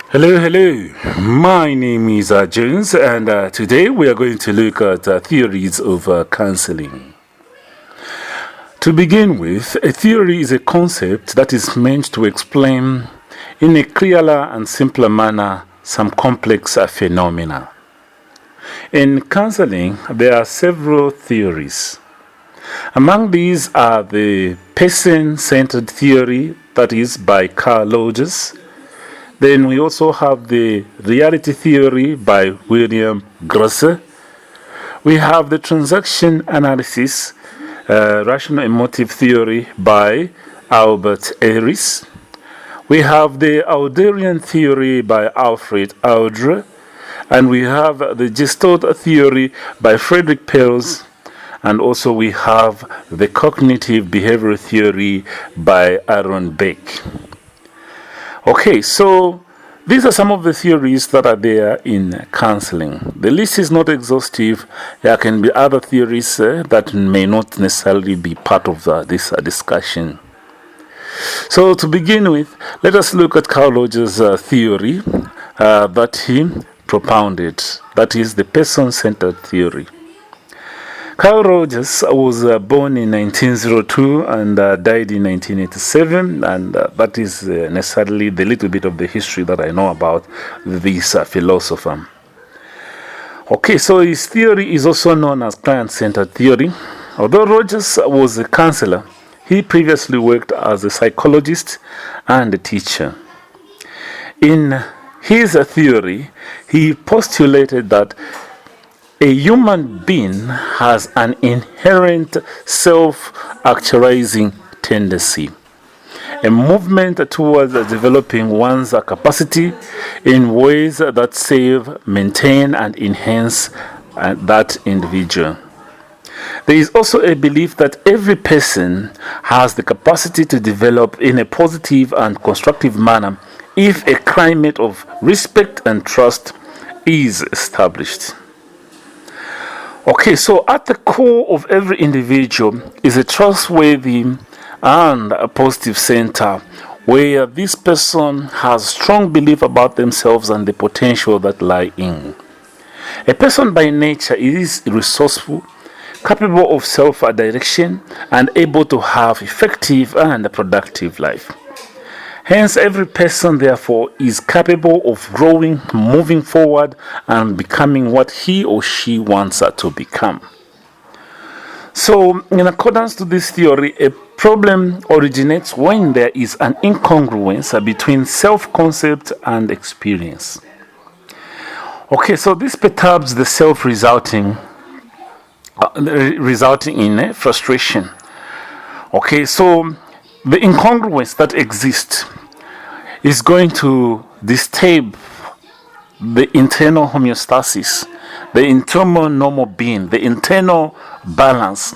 Hello, hello. My name is Jones, and today we are going to look at theories of counseling. To begin with, a theory is a concept that is meant to explain in a clearer and simpler manner some complex phenomena. In counseling, there are several theories. Among these are the person-centered theory, that is by Carl Rogers. Then we also have the reality theory by William Grosser. We have the transaction analysis, rational emotive theory by Albert Ellis. We have the Adlerian theory by Alfred Adler. And we have the Gestalt theory by Frederick Perls. And also we have the cognitive behavioral theory by Aaron Beck. Okay, so these are some of the theories that are there in counseling. The list is not exhaustive. There can be other theories that may not necessarily be part of this discussion. So to begin with, let us look at Carl Rogers' theory that he propounded. That is the person-centered theory. Carl Rogers was born in 1902 and died in 1987, and that is necessarily the little bit of the history that I know about this philosopher. Okay, so his theory is also known as client-centered theory. Although Rogers was a counselor, he previously worked as a psychologist and a teacher. In his theory, he postulated that a human being has an inherent self-actualizing tendency, a movement towards developing one's capacity in ways that save, maintain, and enhance that individual. There is also a belief that every person has the capacity to develop in a positive and constructive manner if a climate of respect and trust is established. Okay, so at the core of every individual is a trustworthy and a positive center where this person has strong belief about themselves and the potential that lie in. A person by nature is resourceful, capable of self-direction, and able to have effective and productive life. Hence, every person, therefore, is capable of growing, moving forward, and becoming what he or she wants to become. So, in accordance to this theory, a problem originates when there is an incongruence between self-concept and experience. Okay, so this perturbs the self, resulting in frustration. Okay, so the incongruence that exists is going to disturb the internal homeostasis, the internal normal being, the internal balance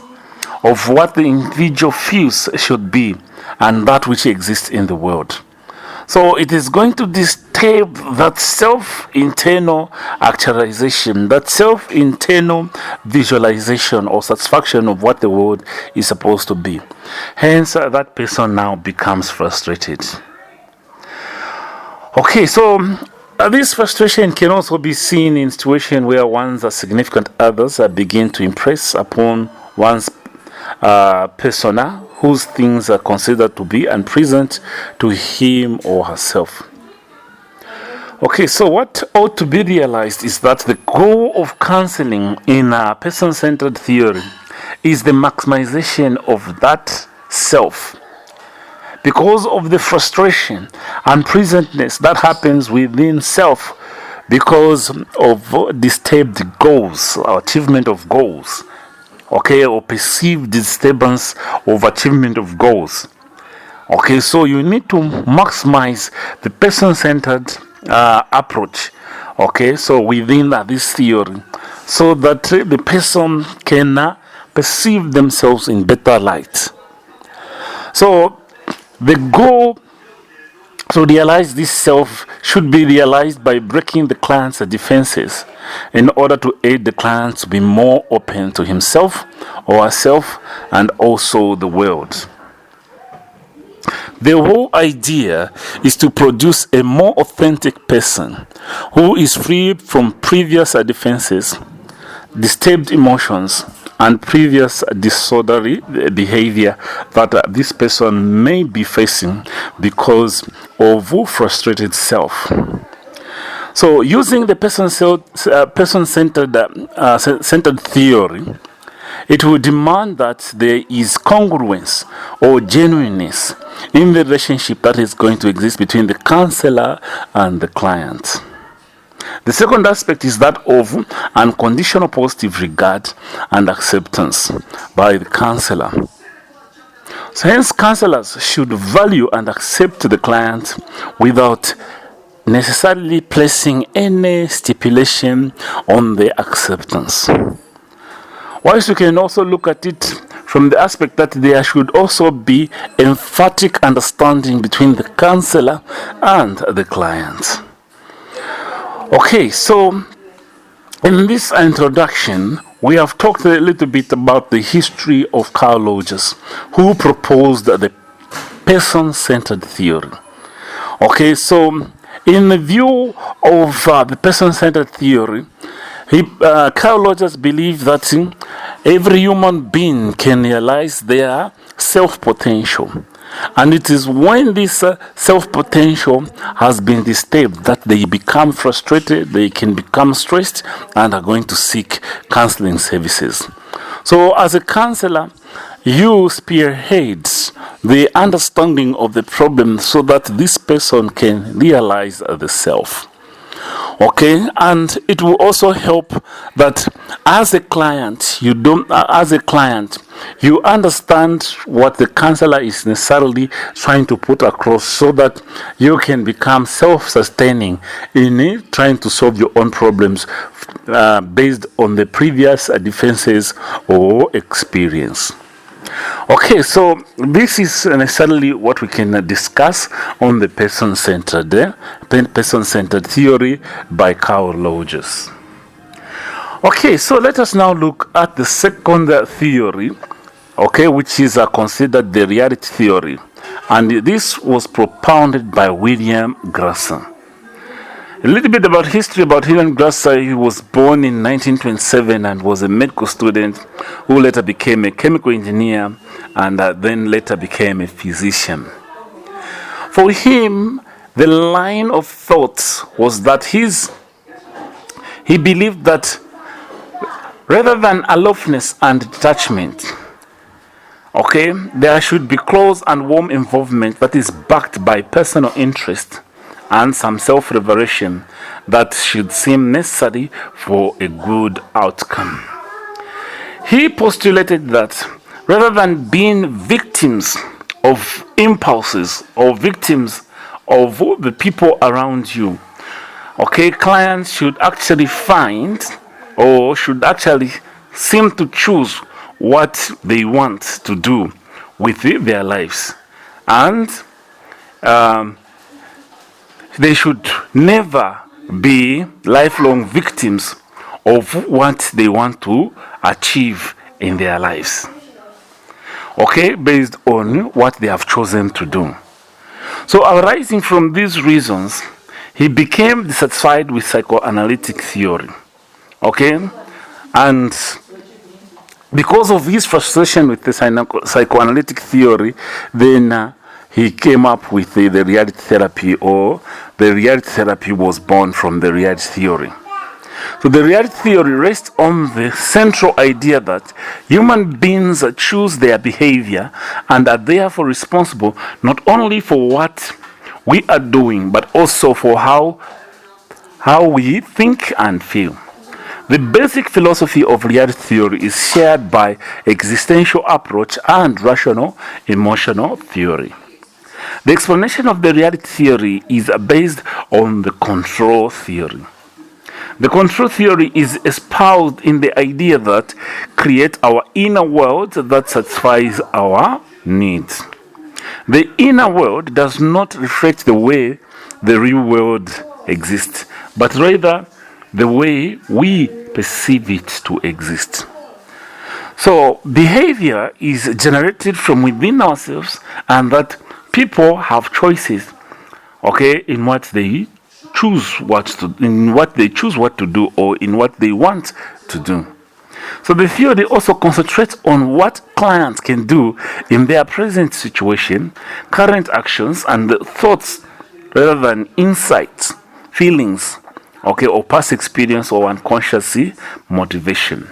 of what the individual feels should be and that which exists in the world. So it is going to disturb that self-internal actualization, that self-internal visualization or satisfaction of what the world is supposed to be. Hence, that person now becomes frustrated. Okay, so this frustration can also be seen in situations where one's significant others begin to impress upon one's persona, whose things are considered to be unpleasant to him or herself. Okay, so what ought to be realized is that the goal of counseling in a person-centered theory is the maximization of that self. Because of the frustration and unpleasantness that happens within self because of disturbed goals or achievement of goals. Okay, or perceived disturbance of achievement of goals. Okay, so you need to maximize the person-centered approach. Okay, so within this theory, so that the person can perceive themselves in better light. So the goal to realize this self should be realized by breaking the client's defenses in order to aid the client to be more open to himself or herself and also the world. The whole idea is to produce a more authentic person who is free from previous defenses, disturbed emotions, and previous disorderly behavior that this person may be facing because of frustrated self. So, using the person-centered theory, it will demand that there is congruence or genuineness in the relationship that is going to exist between the counselor and the client. The second aspect is that of unconditional positive regard and acceptance by the counselor. So hence, counselors should value and accept the client without necessarily placing any stipulation on the acceptance. Whilst we can also look at it from the aspect that there should also be emphatic understanding between the counselor and the client. Okay, so in this introduction, we have talked a little bit about the history of Carl Rogers, who proposed the person-centered theory. Okay, so in the view of the person-centered theory, Carl Rogers believed that every human being can realize their self-potential. And it is when this self-potential has been disturbed that they become frustrated, they can become stressed, and are going to seek counseling services. So as a counselor, you spearhead the understanding of the problem so that this person can realize the self. Okay, and it will also help that as a client, you understand what the counselor is necessarily trying to put across so that you can become self-sustaining in trying to solve your own problems based on the previous defenses or experience. Okay, so this is necessarily what we can discuss on the person-centered theory by Carl Rogers. Okay, so let us now look at the second theory, okay, which is considered the reality theory, and this was propounded by William Grasser. A little bit about history about William Grasser. He was born in 1927 and was a medical student who later became a chemical engineer and then later became a physician. For him, the line of thought was that he believed that rather than aloofness and detachment, okay, there should be close and warm involvement that is backed by personal interest and some self-revelation that should seem necessary for a good outcome. He postulated that rather than being victims of impulses or victims of the people around you, okay, clients should actually find or should actually seem to choose what they want to do with their lives. And they should never be lifelong victims of what they want to achieve in their lives. Okay, based on what they have chosen to do. So, arising from these reasons, he became dissatisfied with psychoanalytic theory. Okay, and because of his frustration with the psychoanalytic theory, then he came up with the reality therapy, or the reality therapy was born from the reality theory. So the reality theory rests on the central idea that human beings choose their behavior and are therefore responsible not only for what we are doing, but also for how we think and feel. The basic philosophy of reality theory is shared by existential approach and rational emotional theory. The explanation of the reality theory is based on the control theory. The control theory is espoused in the idea that create our inner world that satisfies our needs. The inner world does not reflect the way the real world exists, but rather the way we perceive it to exist. So behavior is generated from within ourselves, and that people have choices, okay, in what they choose what to do, or in what they want to do. So the theory also concentrates on what clients can do in their present situation, current actions, and thoughts, rather than insights, feelings, okay, or past experience or unconscious motivation.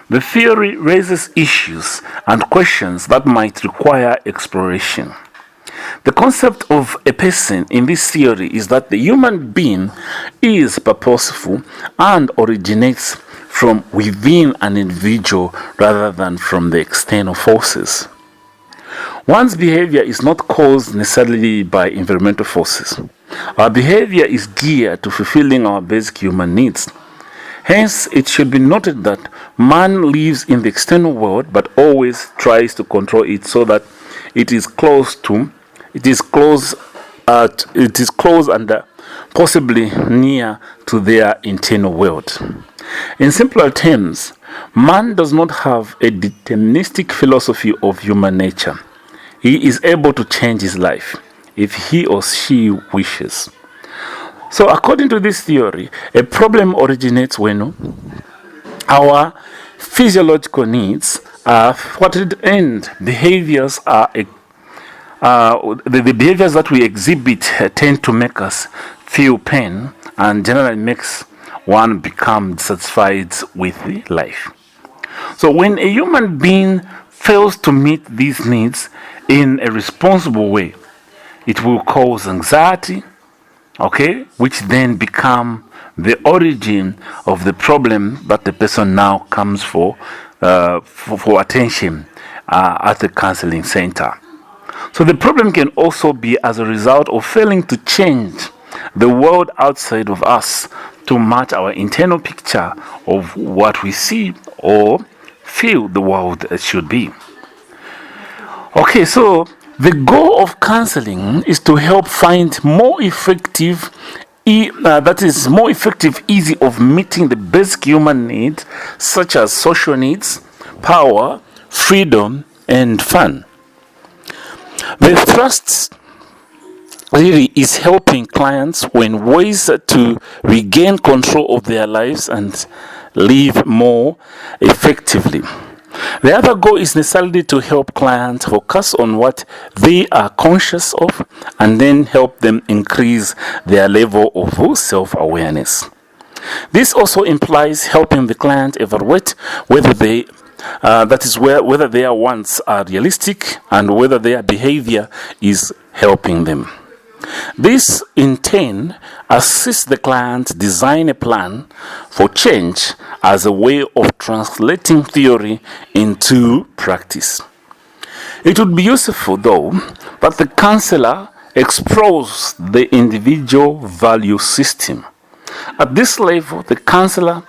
The theory raises issues and questions that might require exploration. The concept of a person in this theory is that the human being is purposeful and originates from within an individual rather than from the external forces. One's behavior is not caused necessarily by environmental forces. Our behavior is geared to fulfilling our basic human needs. Hence, it should be noted that man lives in the external world but always tries to control it so that it is close and possibly near to their internal world. In simpler terms, man does not have a deterministic philosophy of human nature. He is able to change his life if he or she wishes. So according to this theory, a problem originates when our physiological needs are thwarted and behaviors are the behaviors that we exhibit tend to make us feel pain and generally makes one become dissatisfied with life. So when a human being fails to meet these needs in a responsible way, it will cause anxiety, okay, which then become the origin of the problem that the person now comes for attention at the counseling center. So the problem can also be as a result of failing to change the world outside of us to match our internal picture of what we see or feel the world should be. Okay, so the goal of counseling is to help find more effective ease of meeting the basic human needs such as social needs, power, freedom, and fun. The thrust really is helping clients find ways to regain control of their lives and live more effectively. The other goal is necessarily to help clients focus on what they are conscious of and then help them increase their level of self-awareness. This also implies helping the client evaluate whether whether their wants are realistic and whether their behavior is helping them. This, in turn, assists the client design a plan for change as a way of translating theory into practice. It would be useful, though, that the counselor explores the individual value system. At this level, the counselor's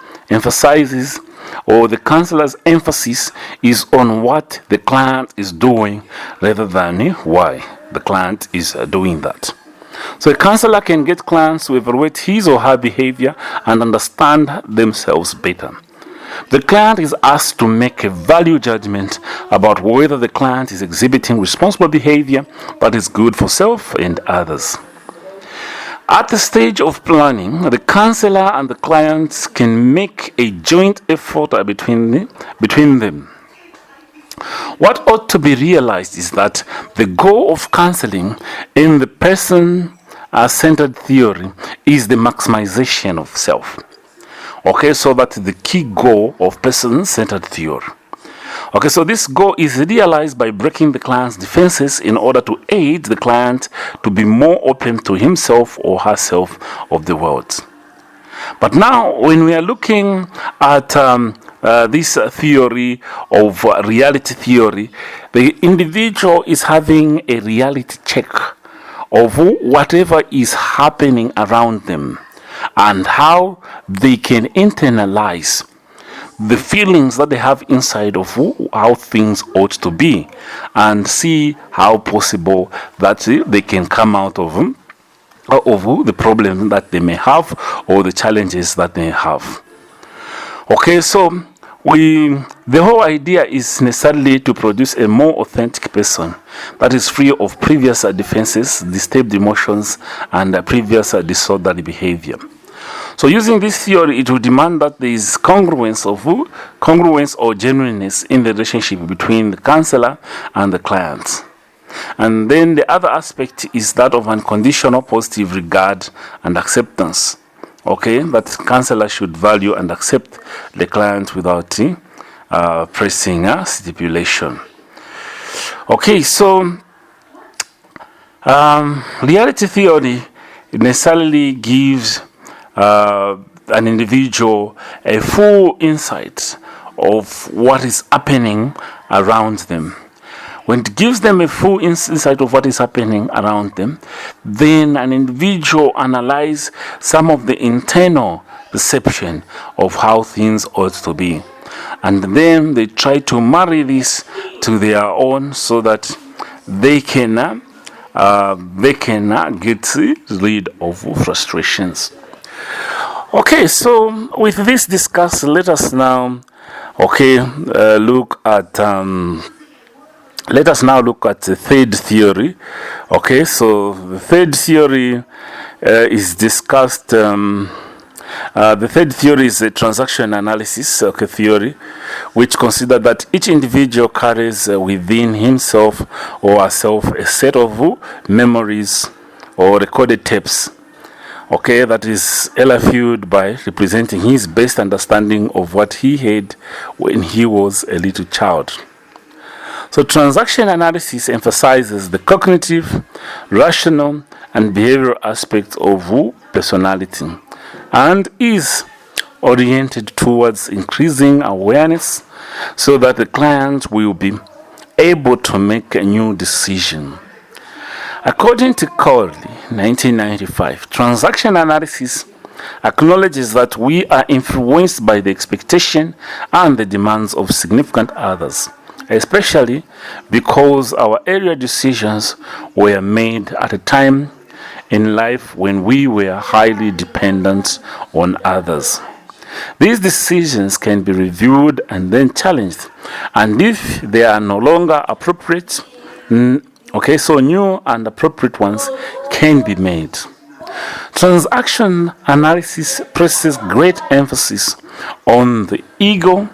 emphasis is on what the client is doing rather than why the client is doing that. So a counselor can get clients to evaluate his or her behavior and understand themselves better. The client is asked to make a value judgment about whether the client is exhibiting responsible behavior that is good for self and others. At the stage of planning, the counselor and the client can make a joint effort between them. What ought to be realized is that the goal of counseling in the person-centered theory is the maximization of self. Okay, so that's the key goal of person-centered theory. Okay, so this goal is realized by breaking the client's defenses in order to aid the client to be more open to himself or herself of the world. But now, when we are looking at this theory of reality theory, the individual is having a reality check of whatever is happening around them and how they can internalize the feelings that they have inside of how things ought to be and see how possible that they can come out of the problem that they may have or the challenges that they have. Okay, so the whole idea is necessarily to produce a more authentic person that is free of previous defenses, disturbed emotions, and previous disorderly behavior. So using this theory, it will demand that there is congruence or genuineness in the relationship between the counselor and the client. And then the other aspect is that of unconditional positive regard and acceptance. Okay, that counselor should value and accept the client without pressing a stipulation. Okay, so reality theory necessarily gives an individual a full insight of what is happening around them. When it gives them a full insight of what is happening around them, then an individual analyzes some of the internal perception of how things ought to be. And then they try to marry this to their own so that they can get rid of frustrations. Okay, so with this discussed, let us now look at the third theory. Okay, so the third theory is discussed. The third theory is a transaction analysis theory, which considers that each individual carries within himself or herself a set of memories or recorded tapes. Okay, that is viewed by representing his best understanding of what he had when he was a little child. So transaction analysis emphasizes the cognitive, rational, and behavioral aspects of personality and is oriented towards increasing awareness so that the client will be able to make a new decision. According to Corley, 1995, transaction analysis acknowledges that we are influenced by the expectation and the demands of significant others, especially because our earlier decisions were made at a time in life when we were highly dependent on others. These decisions can be reviewed and then challenged, and if they are no longer appropriate, so new and appropriate ones can be made. Transaction analysis places great emphasis on the ego,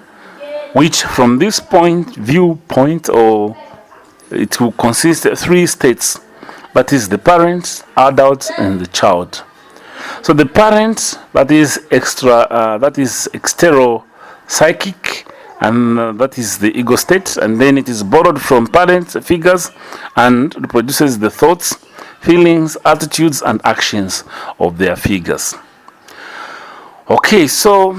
which from this viewpoint, it will consist of three states, that is the parent, adult, and the child. So the parent, that is external psychic, and that is the ego state, and then it is borrowed from parent figures and reproduces the thoughts, feelings, attitudes, and actions of their figures. Okay, so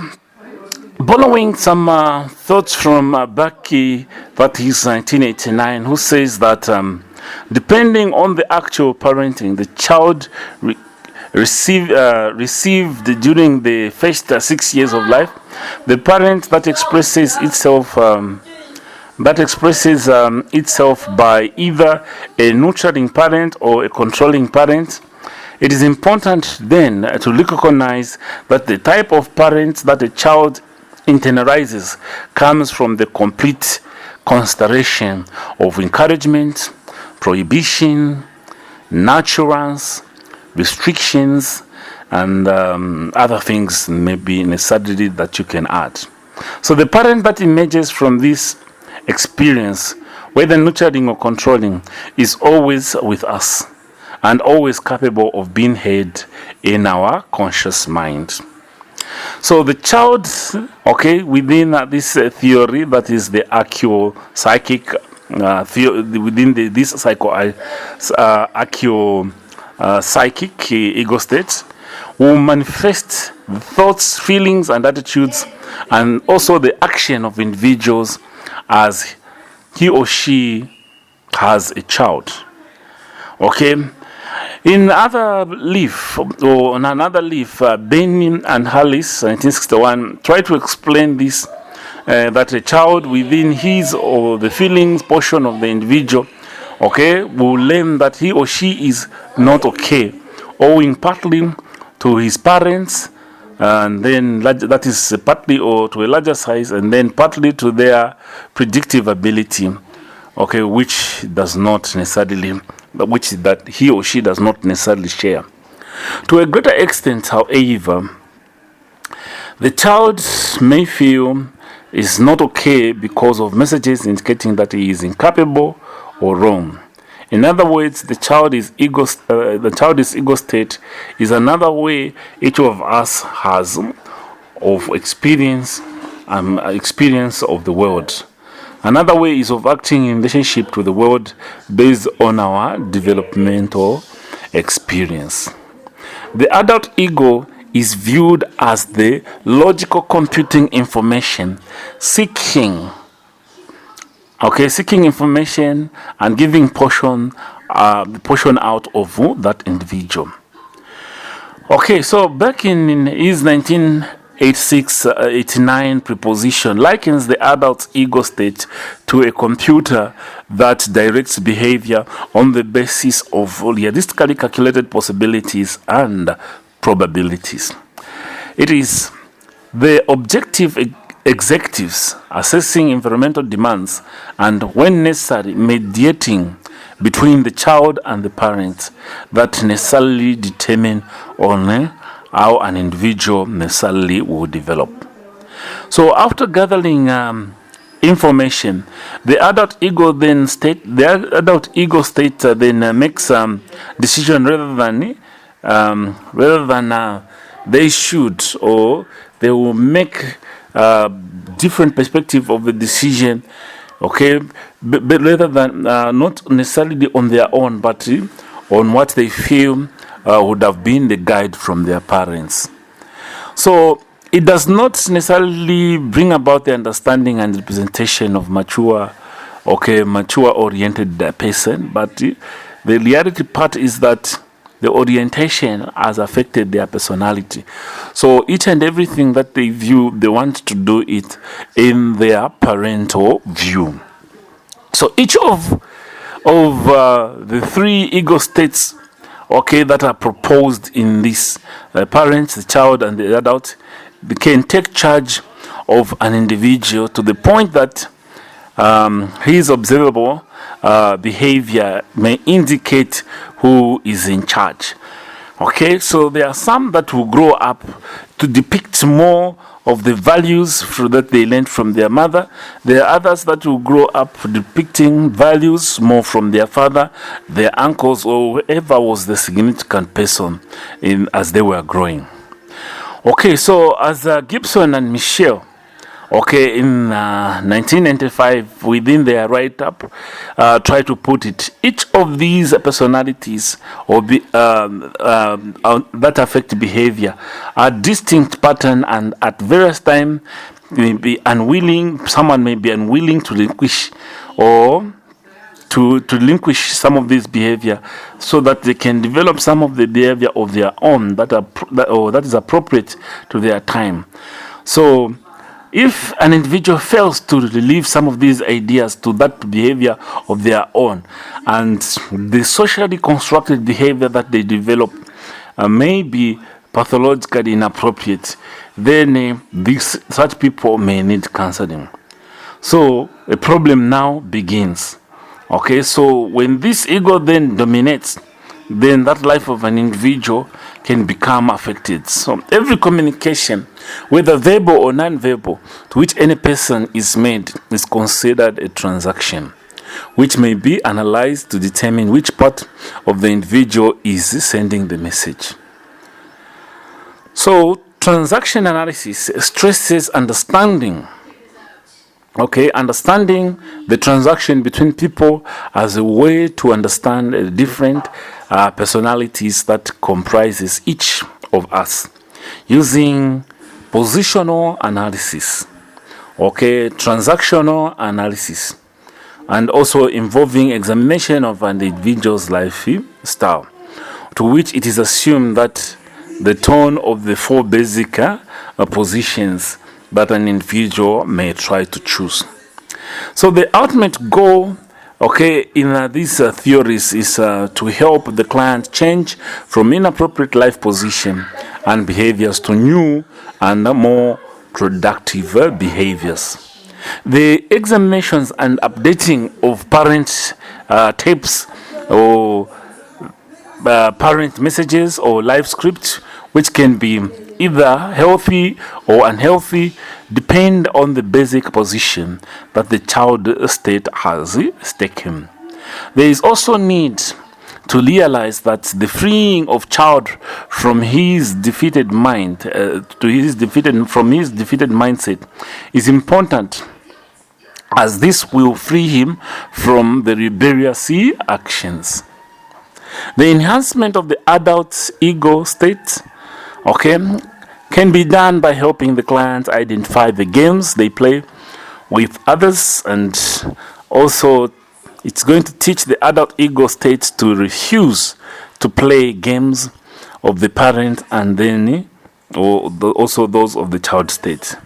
borrowing some thoughts from Bucky, that is 1989, who says that depending on the actual parenting the child received during the first 6 years of life, the parent that expresses itself by either a nurturing parent or a controlling parent. It is important then to recognize that the type of parent that a child internalizes comes from the complete constellation of encouragement, prohibition, nurturance, restrictions, and other things maybe necessarily that you can add. So the parent that emerges from this experience, whether nurturing or controlling, is always with us and always capable of being heard in our conscious mind. So the child, within this theory, that is the archeo-psychic within this psychic ego state, will manifest the thoughts, feelings, and attitudes, and also the action of individuals as he or she has a child. Okay. On another leaf, Benny and Harris, 1961, try to explain this, that a child within his or the feelings portion of the individual, will learn that he or she is not okay, owing partly to his parents, and then that is partly or to a larger size, and then partly to their predictive ability, okay, which that he or she does not necessarily share. To a greater extent, however, the child may feel is not okay because of messages indicating that he is incapable or wrong. In other words, the child's ego state is another way each of us has of experience of the world. Another way is of acting in relationship to the world based on our developmental experience. The adult ego is viewed as the logical computing information, seeking information and giving portion out of that individual. Okay, so back in his 1986-89 proposition likens the adult ego state to a computer that directs behavior on the basis of realistically calculated possibilities and probabilities. It is the objective executives assessing environmental demands and, when necessary, mediating between the child and the parents that necessarily determine on how an individual necessarily will develop. So after gathering information, the adult ego state then makes decision rather than they should, or they will make different perspective of the decision, okay, but rather than not necessarily on their own, but on what they feel would have been the guide from their parents. So it does not necessarily bring about the understanding and representation of mature oriented person, but the reality part is that the orientation has affected their personality. So each and everything that they view, they want to do it in their parental view. So each of the three ego states, okay, that are proposed in this, the parents, the child, and the adult, they can take charge of an individual to the point that his observable behavior may indicate who is in charge. Okay, so there are some that will grow up to depict more of the values that they learned from their mother. There are others that will grow up depicting values more from their father, their uncles, or whoever was the significant person as they were growing. Okay, so as Gibson and Michelle, okay, in 1995, within their write-up, try to put it, each of these personalities that affect behavior are distinct pattern, and at various times someone may be unwilling to relinquish or to relinquish some of this behavior so that they can develop some of the behavior of their own that is appropriate to their time. So if an individual fails to relieve some of these ideas to that behavior of their own, and the socially constructed behavior that they develop may be pathologically inappropriate, then such people may need counseling. So a problem now begins. Okay, so when this ego then dominates, then that life of an individual can become affected. So every communication, whether verbal or non-verbal, to which any person is made, is considered a transaction, which may be analyzed to determine which part of the individual is sending the message. So transaction analysis stresses understanding the transaction between people as a way to understand the different personalities that comprises each of us, using positional analysis, transactional analysis, and also involving examination of an individual's lifestyle, to which it is assumed that the tone of the four basic positions that an individual may try to choose. So the ultimate goal, in these theories is to help the client change from inappropriate life position and behaviors to new and more productive behaviors. The examinations and updating of parent tapes or parent messages or live script, which can be either healthy or unhealthy, depend on the basic position that the child state has taken. There is also need to realize that the freeing of child from his defeated mind from his defeated mindset is important, as this will free him from the rebellious actions. The enhancement of the adult's ego state, can be done by helping the client identify the games they play with others, and also it's going to teach the adult ego state to refuse to play games of the parent and then also those of the child state.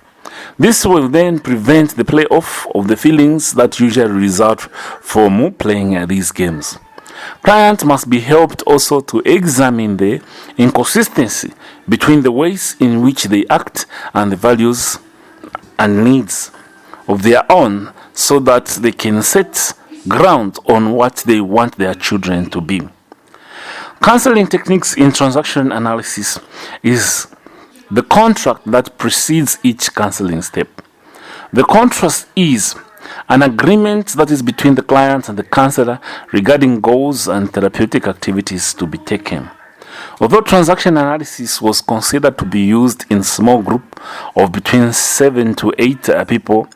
This will then prevent the play off of the feelings that usually result from playing these games. Clients must be helped also to examine the inconsistency between the ways in which they act and the values and needs of their own, so that they can set ground on what they want their children to be. Counseling techniques in transaction analysis is the contract that precedes each counseling step. The contract is an agreement that is between the client and the counselor regarding goals and therapeutic activities to be taken. Although transaction analysis was considered to be used in small group of between 7 to 8 people,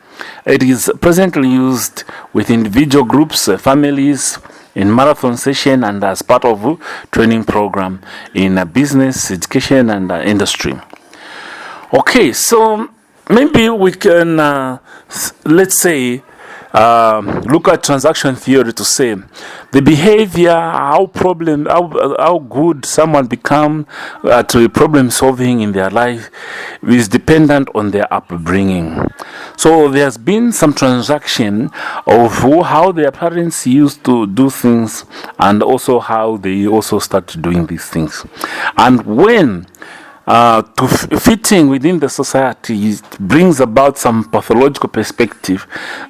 it is presently used with individual groups, families, in marathon session, and as part of training program in business, education, and industry. Okay, so maybe we can, let's say, look at transaction theory to say the behavior, how good someone become at problem solving in their life is dependent on their upbringing. So there's been some transaction of how their parents used to do things, and also how they also start doing these things. And when fitting within the society, it brings about some pathological perspective.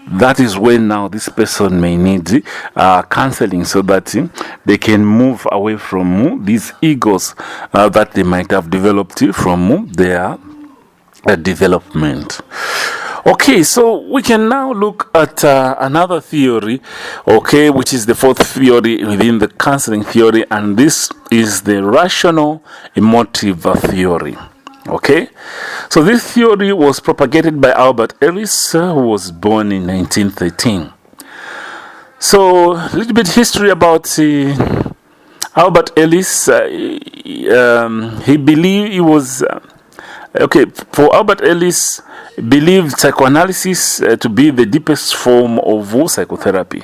That is when now this person may need counseling, so that they can move away from these egos that they might have developed from their development. Okay, so we can now look at another theory, which is the fourth theory within the counseling theory, and this is the rational emotive theory. Okay, so this theory was propagated by Albert Ellis, who was born in 1913. So, a little bit history about Albert Ellis. He believed he was for Albert Ellis, believed psychoanalysis to be the deepest form of psychotherapy.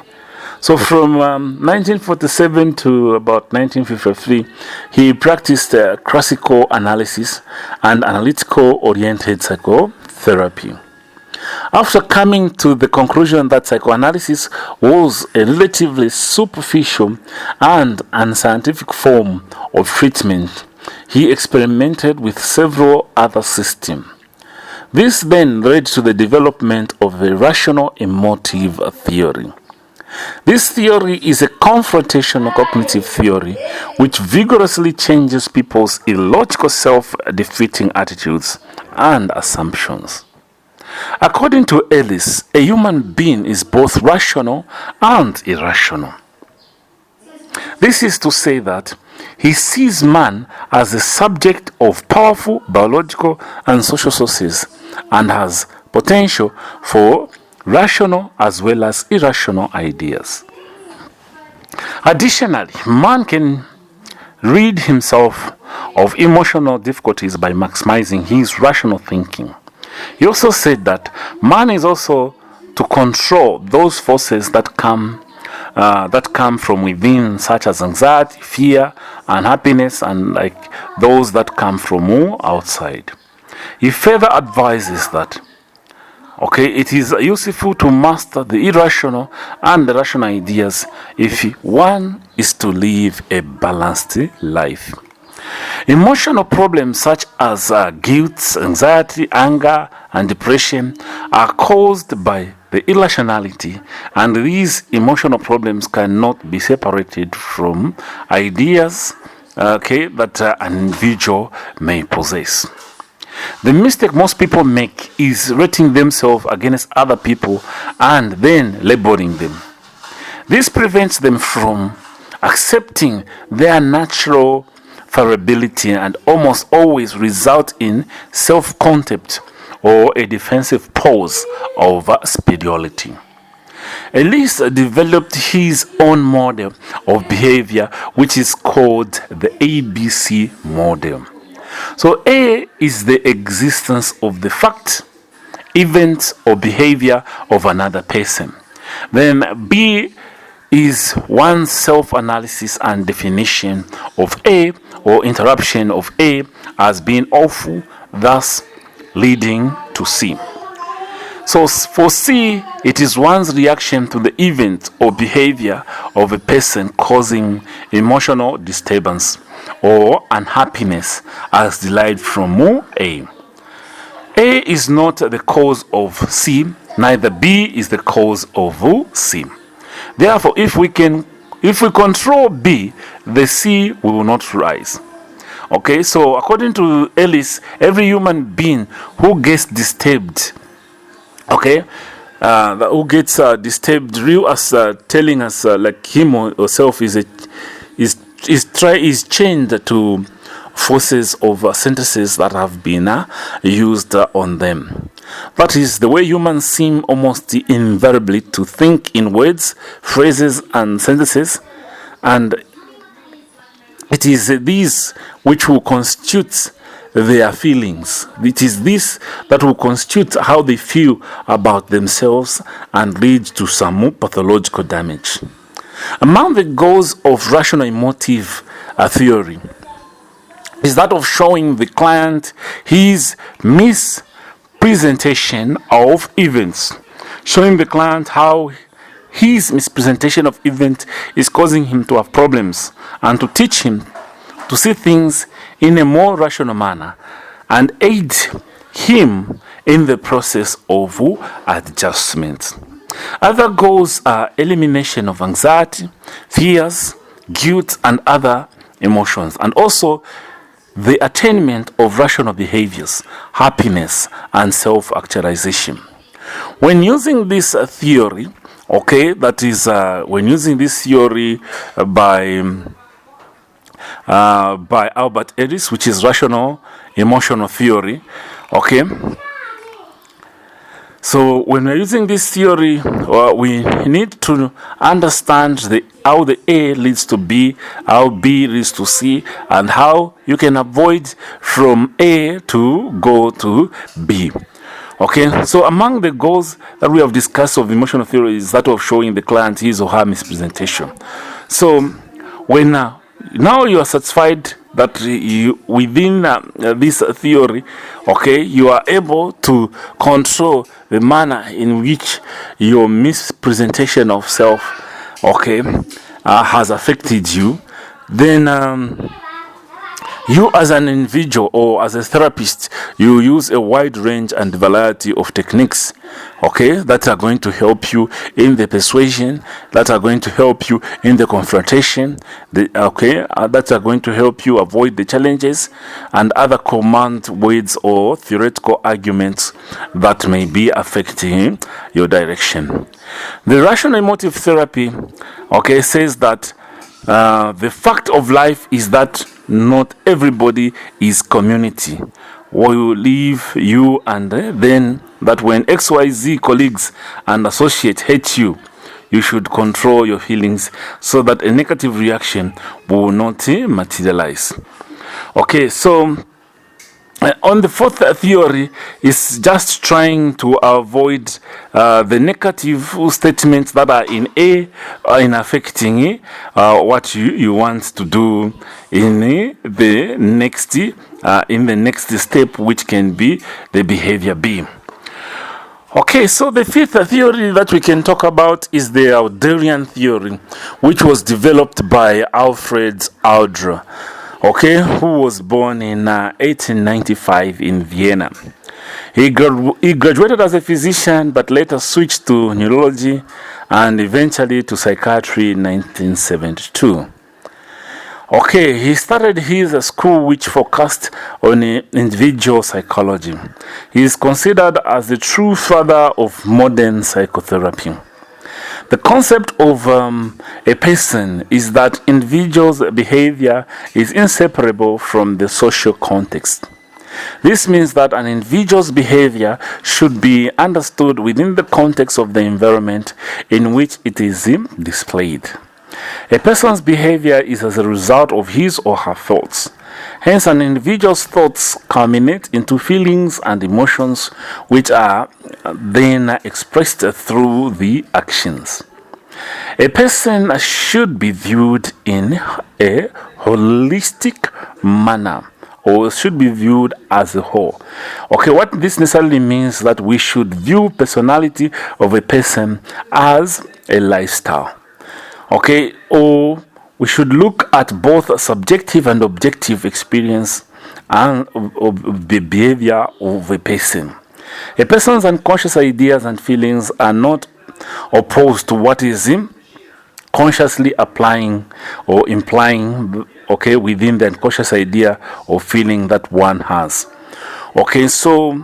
So from 1947 to about 1953, he practiced classical analysis and analytical-oriented psychotherapy. After coming to the conclusion that psychoanalysis was a relatively superficial and unscientific form of treatment, he experimented with several other systems. This then led to the development of the rational emotive theory. This theory is a confrontational cognitive theory which vigorously changes people's illogical self-defeating attitudes and assumptions. According to Ellis, a human being is both rational and irrational. This is to say that he sees man as a subject of powerful biological and social sources, and has potential for rational as well as irrational ideas. Additionally, man can rid himself of emotional difficulties by maximizing his rational thinking. He also said that man is also to control those forces that come from within, such as anxiety, fear, and happiness, and like those that come from outside. He further advises that it is useful to master the irrational and the rational ideas if one is to live a balanced life. Emotional problems such as guilt, anxiety, anger, and depression are caused by the irrationality, and these emotional problems cannot be separated from ideas that an individual may possess. The mistake most people make is rating themselves against other people and then labeling them. This prevents them from accepting their natural fallibility and almost always result in self-contempt or a defensive pose of superiority. Ellis developed his own model of behavior, which is called the ABC model. So A is the existence of the fact, event, or behavior of another person. Then B is one's self-analysis and definition of A or interruption of A as being awful, thus leading to C. So for C, it is one's reaction to the event or behavior of a person causing emotional disturbance or unhappiness as derived from A. A is not the cause of C, neither B is the cause of C. Therefore, if we control B, the C will not rise. Okay, so according to Ellis, every human being who gets disturbed, who gets disturbed, real as telling us like him or herself is chained to forces of sentences that have been used on them. That is the way humans seem almost invariably to think in words, phrases, and sentences, and it is these which will constitute their feelings. It is this that will constitute how they feel about themselves and lead to some pathological damage. Among the goals of rational emotive theory is that of showing the client his mispresentation of events, showing the client how his mispresentation of event is causing him to have problems, and to teach him to see things in a more rational manner and aid him in the process of adjustment. Other goals are elimination of anxiety, fears, guilt, and other emotions, and also the attainment of rational behaviors, happiness, and self-actualization. When using this theory, when using this theory by Albert Ellis, which is rational emotional theory, so when we're using this theory, we need to understand how the A leads to B, how B leads to C, and how you can avoid from A to go to B. Okay, so among the goals that we have discussed of emotional theory is that of showing the client his or her mispresentation. So when now you are satisfied that within this theory, you are able to control the manner in which your mispresentation of self, has affected you, then you as an individual or as a therapist, you use a wide range and variety of techniques, that are going to help you in the persuasion, that are going to help you in the confrontation, that are going to help you avoid the challenges and other command words or theoretical arguments that may be affecting your direction. The rational emotive therapy, says that the fact of life is that not everybody is community. Will leave you, and then that when XYZ colleagues and associates hate you, you should control your feelings so that a negative reaction will not materialize. So on the fourth theory is just trying to avoid the negative statements that are in A in affecting what you want to do in the next step, which can be the behavior B. So the fifth theory that we can talk about is the Adlerian theory, which was developed by Alfred Adler. okay, who was born in 1895 in Vienna. He graduated as a physician, but later switched to neurology and eventually to psychiatry in 1972. Okay, he started his school which focused on individual psychology. He is considered as the true father of modern psychotherapy. The concept of a person is that individual's behavior is inseparable from the social context. This means that an individual's behavior should be understood within the context of the environment in which it is displayed. A person's behavior is as a result of his or her thoughts. Hence, an individual's thoughts culminate into feelings and emotions which are then expressed through the actions. A person should be viewed in a holistic manner, or should be viewed as a whole. Okay, what this necessarily means that we should view personality of a person as a lifestyle. Okay, or we should look at both subjective and objective experience and of the behavior of a person. A person's unconscious ideas and feelings are not opposed to what is consciously applying or implying, okay, within the unconscious idea or feeling that one has. Okay, so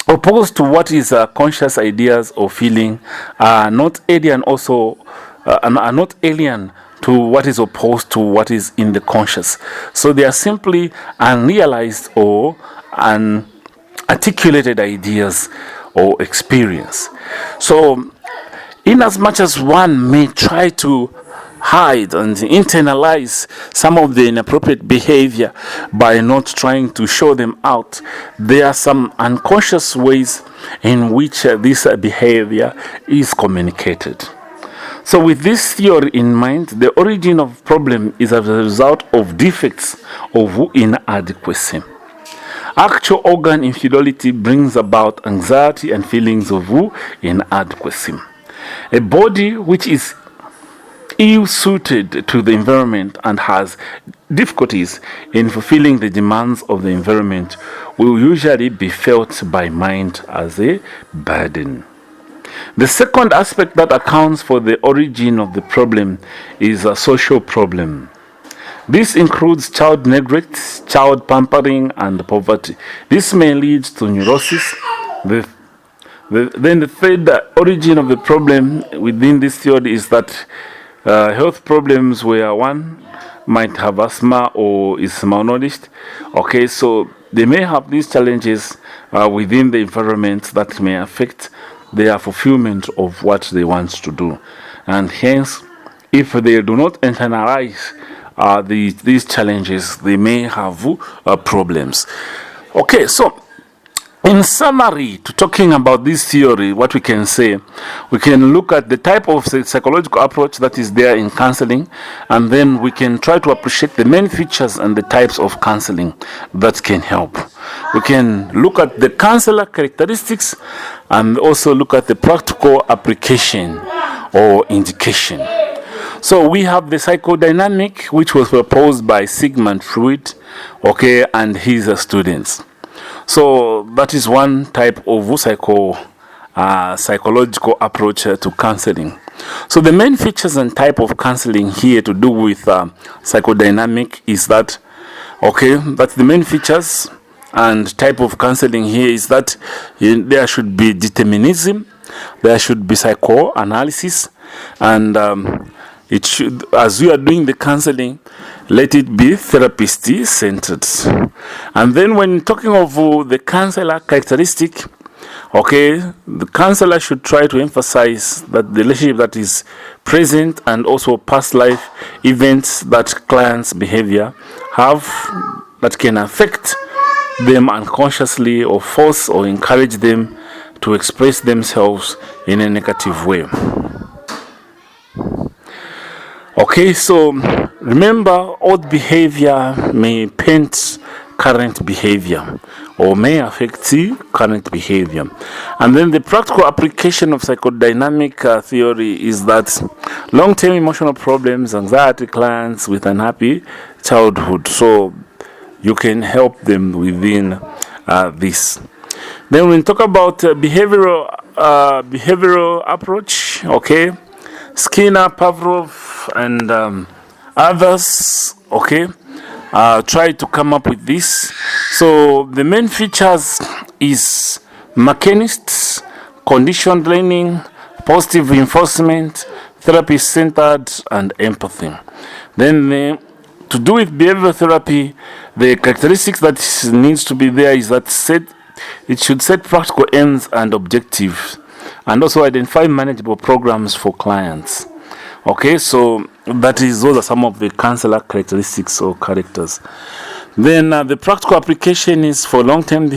opposed to what is conscious ideas or feeling are not alien also are not alien to what is opposed to what is in the conscious. So they are simply unrealized or unarticulated ideas or experience. So in as much as one may try to hide and internalize some of the inappropriate behavior by not trying to show them out, there are some unconscious ways in which this behavior is communicated. So with this theory in mind, the origin of problem is as a result of defects of inadequacy. Actual organ infidelity brings about anxiety and feelings of inadequacy. A body which is ill-suited to the environment and has difficulties in fulfilling the demands of the environment will usually be felt by mind as a burden. The second aspect that accounts for the origin of the problem is a social problem. This includes child neglect, child pampering, and poverty. This may lead to neurosis. Then the third origin of the problem within this theory is that health problems where one might have asthma or is malnourished. Okay, so they may have these challenges within the environment that may affect their fulfillment of what they want to do. And hence, if they do not internalize these challenges, they may have problems. Okay, so in summary, to talking about this theory, what we can say, we can look at the type of psychological approach that is there in counseling, and then we can try to appreciate the main features and the types of counseling that can help. We can look at the counselor characteristics and also look at the practical application or indication. So we have the psychodynamic, which was proposed by Sigmund Freud, okay, and his students. So that is one type of psychological approach to counseling. So the main features and type of counseling here to do with psychodynamic is that, okay, that's the main features and type of counseling here is that there should be determinism, there should be psychoanalysis, and it should, as we are doing the counseling, let it be therapist-centered. And then when talking of the counselor characteristic, okay, the counselor should try to emphasize that the relationship that is present and also past life events that clients' behavior have that can affect them unconsciously or force or encourage them to express themselves in a negative way. Okay, so remember, odd behavior may paint current behavior, or may affect the current behavior. And then the practical application of psychodynamic theory is that long-term emotional problems, anxiety clients with unhappy childhood, so you can help them within this. Then when we talk about behavioral approach, okay, Skinner, Pavlov, and others, okay, try to come up with this. So the main features is mechanists, conditioned learning, positive reinforcement, therapy centered, and empathy. Then to do with behavioral therapy, the characteristics that needs to be there is that it should set practical aims and objectives, and also identify manageable programs for clients. Okay, so those are some of the counselor characteristics or characters. Then the practical application is for long-term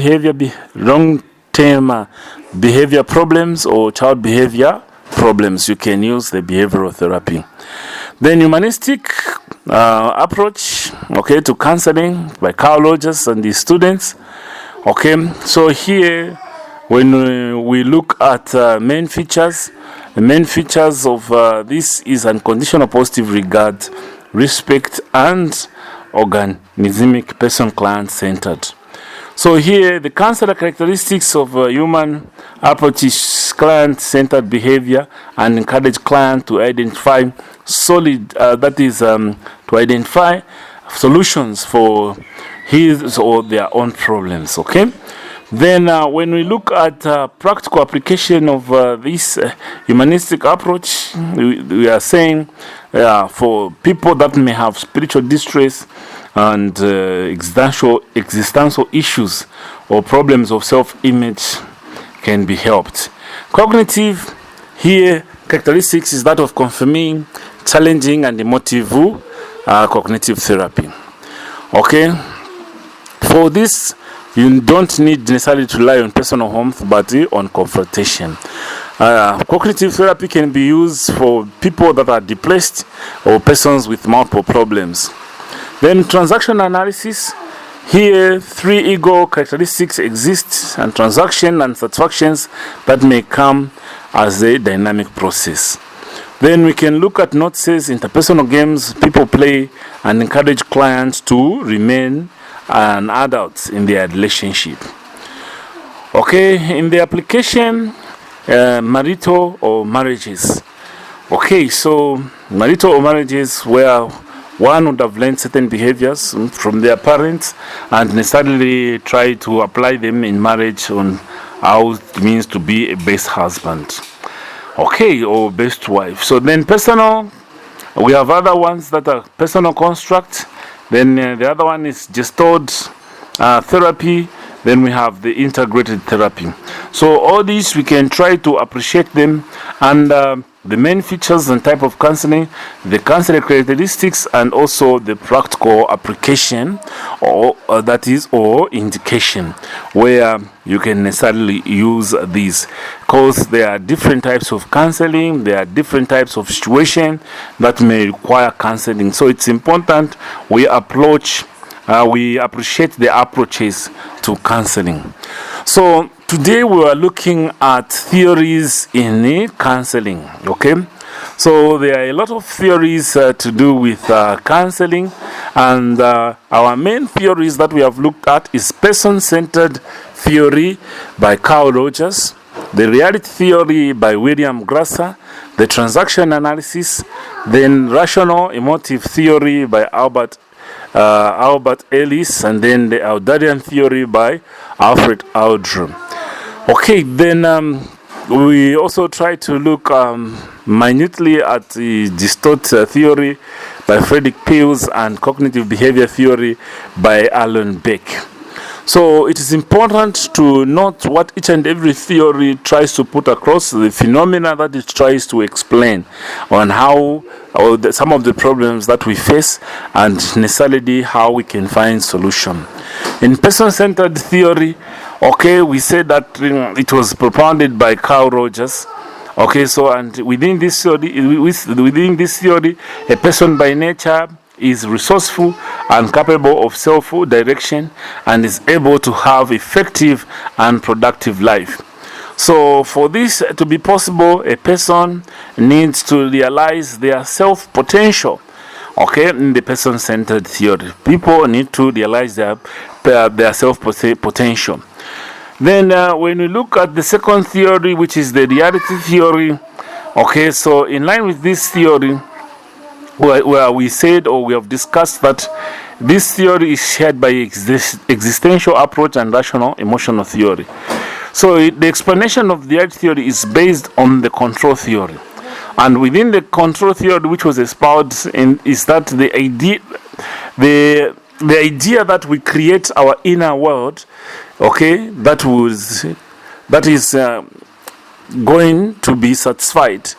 behavior problems or child behavior problems. You can use the behavioral therapy. Then humanistic approach, okay, to counseling by Carl Rogers and his students. Okay, so here when we look at main features, the main features of this is unconditional positive regard, respect, and organismic person-client centered. So here the counselor characteristics of human approach is client-centered behavior and encourage client to identify to identify solutions for his or their own problems. Okay. Then when we look at practical application of this humanistic approach, we are saying for people that may have spiritual distress and existential issues or problems of self-image can be helped. Cognitive here characteristics is that of confirming, challenging, and emotive cognitive therapy. Okay, for this you don't need necessarily to rely on personal warmth, but on confrontation. Cognitive therapy can be used for people that are depressed or persons with multiple problems. Then transaction analysis. Here, 3 ego characteristics exist, and transaction and satisfactions that may come as a dynamic process. Then we can look at notices, interpersonal games people play, and encourage clients to remain an adult in their relationship. Okay, in the application, marital or marriages. Okay, so marital or marriages where one would have learned certain behaviors from their parents and necessarily try to apply them in marriage on how it means to be a best husband, okay, or best wife. So then personal, we have other ones that are personal construct. Then the other one is gestored therapy. Then we have the integrated therapy. So all these we can try to appreciate them, and the main features and type of counseling, the counseling characteristics, and also the practical application or indication where you can necessarily use these, because there are different types of counseling, there are different types of situation that may require counseling. So it's important we appreciate the approaches to counseling. So today we are looking at theories in counseling. Okay, so there are a lot of theories to do with counseling, and our main theories that we have looked at is person-centered theory by Carl Rogers, the reality theory by William Grasser, the transaction analysis, then rational emotive theory by Albert Ellis, and then the Adlerian theory by Alfred Adler. Okay, then we also try to look minutely at the distort theory by Frederick Peels and cognitive behavior theory by Alan Beck. So it is important to note what each and every theory tries to put across, the phenomena that it tries to explain on how some of the problems that we face, and necessarily how we can find solution. In person-centered theory, okay, we said that it was propounded by Carl Rogers. Okay, so and within this theory, a person by nature is resourceful and capable of self-direction and is able to have effective and productive life. So for this to be possible, a person needs to realize their self-potential. Okay, in the person-centered theory, people need to realize their self-potential. Then when we look at the second theory, which is the reality theory, okay, so in line with this theory, where we said or we have discussed that this theory is shared by existential approach and rational emotional theory. So the explanation of the reality theory is based on the control theory. And within the control theory, which was espoused is that the idea that we create our inner world, okay, that is going to be satisfied.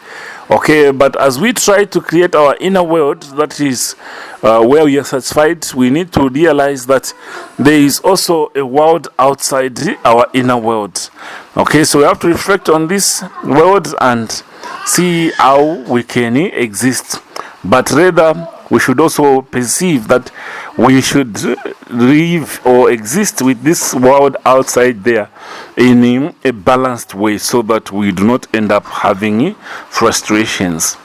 Okay, but as we try to create our inner world, that is where we are satisfied, we need to realize that there is also a world outside our inner world. Okay, so we have to reflect on this world and see how we can exist. But rather, we should also perceive that we should live or exist with this world outside there in a balanced way so that we do not end up having frustrations.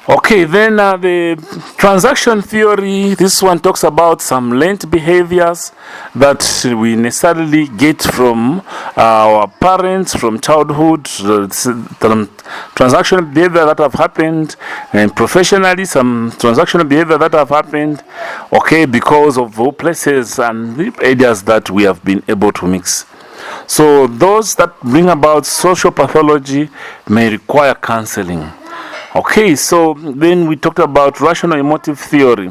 Okay, then the transaction theory, this one talks about some learned behaviors that we necessarily get from our parents, from childhood, transactional behavior that have happened, and professionally, some transactional behavior that have happened, okay, because of places and the areas that we have been able to mix. So those that bring about social pathology may require counseling. Okay, so then we talked about rational emotive theory.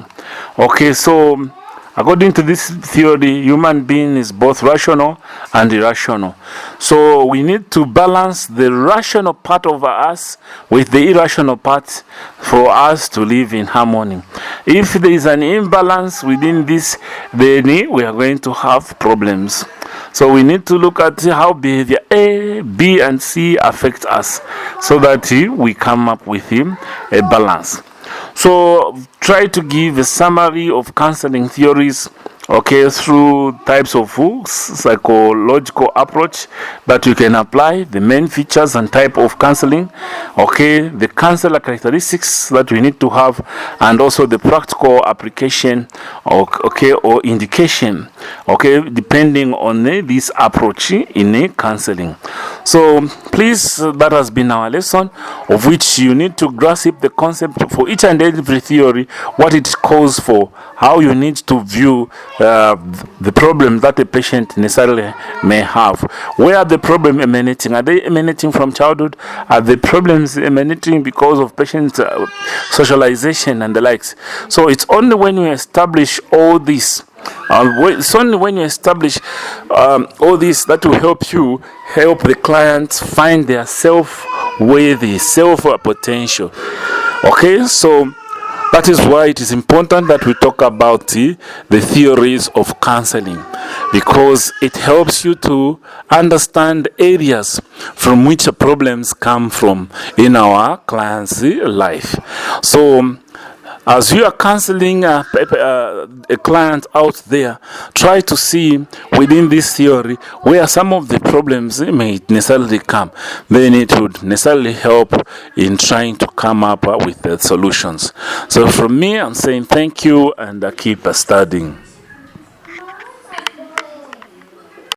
Okay, so according to this theory, human being is both rational and irrational. So we need to balance the rational part of us with the irrational part for us to live in harmony. If there is an imbalance within this, then we are going to have problems. So we need to look at how behavior A, B, and C affect us so that we come up with a balance. So try to give a summary of counseling theories, okay, through types of psychological approach that you can apply, the main features and type of counseling, okay, the counselor characteristics that we need to have, and also the practical application, okay, or indication, okay, depending on this approach in counseling. So please, that has been our lesson, of which you need to grasp the concept for each and every theory, what it calls for, how you need to view the problem that a patient necessarily may have. Where are the problems emanating? Are they emanating from childhood? Are the problems emanating because of patient socialization and the likes? So it's only when you establish all this, it's only when you establish all this that will help the clients find their self-worthy, self-potential. Okay, so that is why it is important that we talk about the theories of counseling, because it helps you to understand areas from which problems come from in our client's life. So as you are counseling a client out there, try to see within this theory where some of the problems may necessarily come. Then it would necessarily help in trying to come up with the solutions. So from me, I'm saying thank you and keep studying.